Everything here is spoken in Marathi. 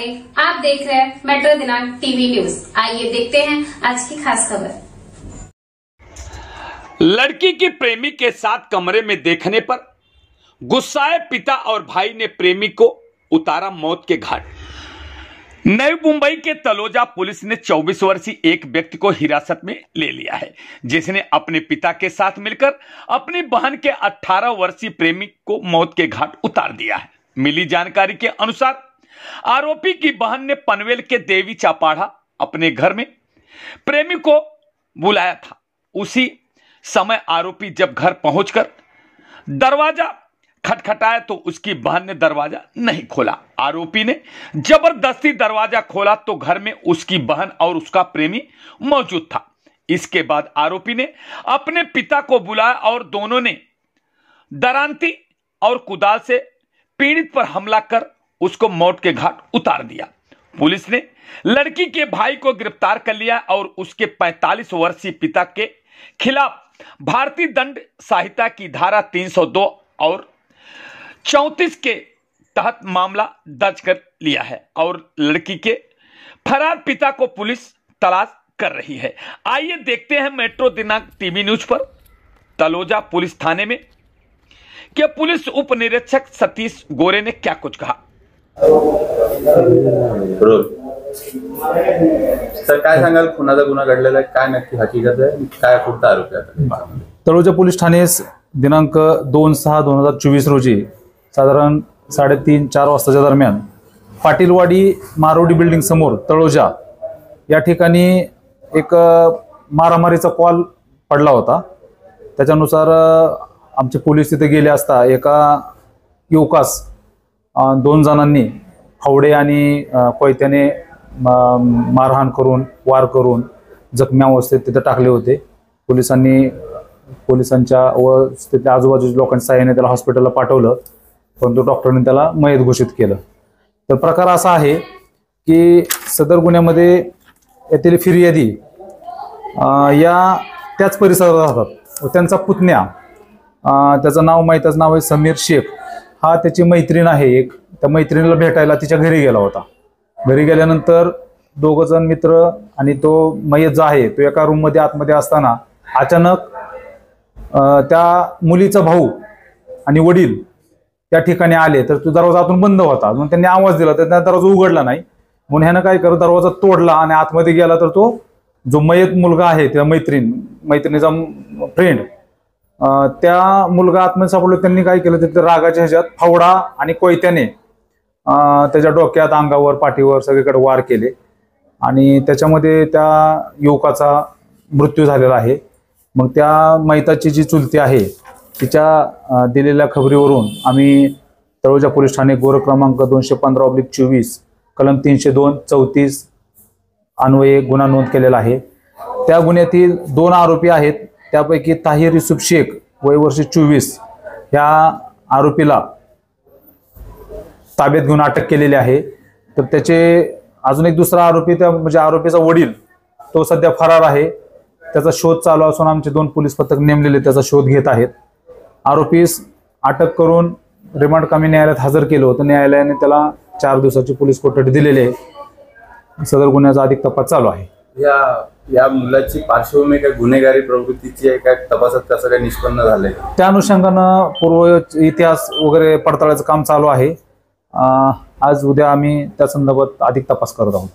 लाइव आप देख रहे हैं मेट्रो दिनांक टीवी न्यूज। आइए देखते हैं आज की खास खबर। लड़की की प्रेमी के साथ कमरे में देखने पर गुस्साए पिता और भाई ने प्रेमी को उतारा मौत के घाट। नई मुंबई के तलोजा पुलिस ने 24 वर्षीय एक व्यक्ति को हिरासत में ले लिया है, जिसने अपने पिता के साथ मिलकर अपनी बहन के 18 वर्षीय प्रेमी को मौत के घाट उतार दिया है। मिली जानकारी के अनुसार आरोपी की बहन ने पनवेल के देवी चापाड़ा अपने घर में प्रेमी को बुलाया था। उसी समय आरोपी जब घर पहुंचकर दरवाजा खटखटाया तो उसकी बहन ने दरवाजा नहीं खोला। आरोपी ने जबरदस्ती दरवाजा खोला तो घर में उसकी बहन और उसका प्रेमी मौजूद था। इसके बाद आरोपी ने अपने पिता को बुलाया और दोनों ने दरांती और कुदाल से पीड़ित पर हमला कर उसको मौत के घाट उतार दिया। पुलिस ने लड़की के भाई को गिरफ्तार कर लिया और उसके 45 वर्षीय पिता के खिलाफ भारतीय दंड संहिता की धारा 302 और 34 के तहत मामला दर्ज कर लिया है और लड़की के फरार पिता को पुलिस तलाश कर रही है। आइए देखते हैं मेट्रो दिनांक टीवी न्यूज पर तलोजा पुलिस थाने में कि पुलिस उप निरीक्षक सतीश गोरे ने क्या कुछ कहा। सर काय सांगाल, खुनाचा गुन्हा घडलेला आहे, काय नक्की हकीकत आहे, काय कुठला आरोप आहे? तलोजा पोलीस ठाणे दिनांक 2/6/2024 रोजी साधारण 3:30-4 वाजताच्या दरम्यान पाटीलवाडी मारोडी बिल्डिंग समोर तळोजा या ठिकाणी एक मारामारीचा कॉल पडला होता। त्याच्यानुसार आमचे पोलीस तिथे गेले असता एका युवकास 2 जणांनी फावडे आणि कोयत्याने मारहाण करून वार करून जखमी अवस्थेत तिथे टाकले होते। पोलिसांच्या व तिथल्या आजूबाजूच्या लोकांच्या सहाय्याने त्याला हॉस्पिटलला पाठवलं, परंतु डॉक्टरांनी त्याला मयत घोषित केलं। तर प्रकार असा आहे की सदर गुन्ह्यामध्ये येथील फिर्यादी या त्याच परिसरात राहतात व त्यांचा पुतण्या त्याचं नाव माहितच नाव आहे समीर शेख, हा त्याची मैत्रीण आहे एक, त्या मैत्रिणीला भेटायला तिच्या घरी गेला होता। घरी गेल्यानंतर 2 जण मित्र आणि तो मयत जो आहे तो एका रूम मध्ये आतमध्ये असताना अचानक त्या मुलीचा भाऊ आणि वडील त्या ठिकाणी आले। तर तो दरवाजा आतून बंद होता, म्हणून त्यांनी आवाज दिला तर दरवाजा उघडला नाही। म्हणून ह्यानं काय करत दरवाजा तोडला आणि आतमध्ये गेला तर तो जो मयत मुलगा आहे त्या मैत्रिणीचा फ्रेंड त्या मुलगा आतमध्ये सापडलो। त्यांनी काय केलं तिथे रागाच्या ह्याच्यात फावडा आणि कोयत्याने त्याच्या डोक्यात, अंगावर, पाठीवर सगळीकडे वार केले आणि त्याच्यामध्ये त्या युवकाचा मृत्यू झालेला आहे। मग त्या मैताची जी चुलती आहे तिच्या दिलेल्या खबरीवरून आम्ही तळोजा पोलीस ठाणे गोर क्रमांक 215/24 कलम 302-34 अन्वये गुन्हा नोंद केलेला आहे। त्या गुन्ह्यातील 2 आरोपी आहेत, त्यापैकी ताहिर युसुफ शेख वय वर्ष 24 या आरोपीला ताब्यात घेऊन अटक केलेली आहे। तर त्याचे अजून एक दुसरा आरोपी म्हणजे आरोपीचा वडील तो सध्या फरार आहे, त्याचा शोध चालू असून आमचे 2 पोलीस पथक नेमलेले त्याचा शोध घेत आहेत। आरोपीस अटक करून रिमांड कामी न्यायालयात हजर केलं होतं। न्यायालयाने त्याला 4 दिवसाची पोलीस कोठडी दिलेली आहे। सदर गुन्ह्याचा अधिक तपास चालू आहे। या मुलाची पार्श्वभूमी काय गुन्हेगारी प्रवृत्तीची आहे, काय तपासात कसं काय निष्पन्न झालंय? त्या अनुषंगानं पूर्व इतिहास वगैरे पडताळाचं काम चालू आहे। आज उद्या आम्ही त्या संदर्भात अधिक तपास करत आहोत।